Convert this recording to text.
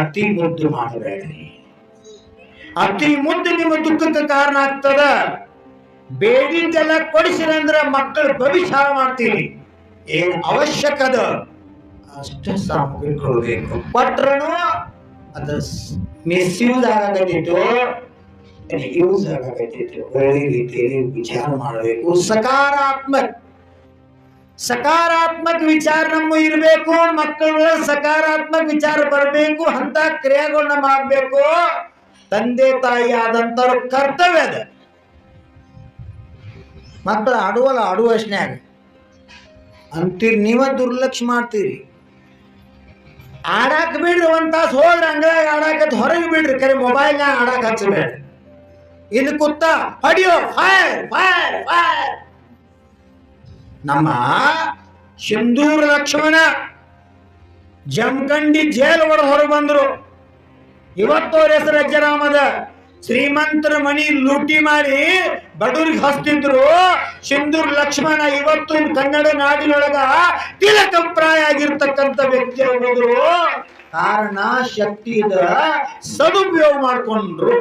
ಅತಿ ಮುದ್ದು ಮಾಡಬೇಡ್ರಿ. ಅತಿ ಮುದ್ದು ನಿಮ್ಮ ದುಃಖಕ್ಕೆ ಕಾರಣ ಆಗ್ತದ. ಬೇಡಿದ್ದೆಲ್ಲ ಕೊಡಿಸಿರಂದ್ರ ಮಕ್ಕಳ ಭವಿಷ್ಯ ಮಾಡ್ತೀರಿ. ಏನ್ ಅವಶ್ಯಕದ ಅಷ್ಟ ಸಾಮಗ್ರಿ ಕೊಡ್ಬೇಕು. ಕೊಟ್ರನು ಅದ ಮಿಸ್ಯೂಸ್ ಆಗತ್ತಿತ್ತು, ಯೂಸ್ ಆಗತ್ತಿತ್ತು. ಒಳ್ಳೆ ರೀತಿಯಲ್ಲಿ ವಿಚಾರ ಮಾಡಬೇಕು. ಸಕಾರಾತ್ಮಕ ವಿಚಾರ ನಮ್ಮ ಇರಬೇಕು. ಮಕ್ಕಳ ಸಕಾರಾತ್ಮಕ ವಿಚಾರ ಬರಬೇಕು. ಅಂತ ಕ್ರಿಯೆಗಳನ್ನ ಮಾಡಬೇಕು. ತಂದೆ ತಾಯಿ ಆದಂತವ್ರ ಕರ್ತವ್ಯ ಅದ. ಮಕ್ಕಳು ಆಡುವಲ್ಲ, ಆಡುವಷ್ಟನ್ಯಾಗ ಅಂತೀರಿ, ನೀವ ದುರ್ಲಕ್ಷ್ಯ ಮಾಡ್ತೀರಿ. ಆಡಾಕ್ ಬಿಡ್ರಿ, ಒಂದ್ ತಾಸು ಹೋಗ್ರಿ ಅಂಗಡಿಯಾಗ ಆಡಾಕತ್ ಹೊರಗೆ ಬಿಡ್ರಿ. ಕರೆ ಮೊಬೈಲ್ನಾಗ ಆಡಾಕ್ ಹಚ್ಚಬೇಡ್ರಿ. ಇಲ್ಲಿ ಕೂತ ಹೊಡಿಯೋ, ಫೈರ್ ಫೈರ್ ಫೈರ್. ನಮ್ಮ ಸಿಂಧೂರ ಲಕ್ಷ್ಮಣ ಜಮಖಂಡಿ ಜೈಲ್ ಒಳಗೆ ಹೊರಗೆ ಬಂದ್ರು. ಇವತ್ತು ಅವ್ರ ಹೆಸರು ಅಜ್ಜರಾಮದ. ಶ್ರೀಮಂತರ ಮನಿ ಲೂಟಿ ಮಾಡಿ ಬಡವರಿಗೆ ಹಸ್ತಿದ್ರು. ಸಿಂಧೂರ್ ಲಕ್ಷ್ಮಣ ಇವತ್ತು ಕನ್ನಡ ನಾಡಿನೊಳಗ ತಿಲಕಪ್ರಾಯ ಆಗಿರ್ತಕ್ಕಂಥ ವ್ಯಕ್ತಿ ಹೋದ್ರು. ಕಾರಣ ಶಕ್ತಿ ಸದುಪಯೋಗ ಮಾಡ್ಕೊಂಡ್ರು.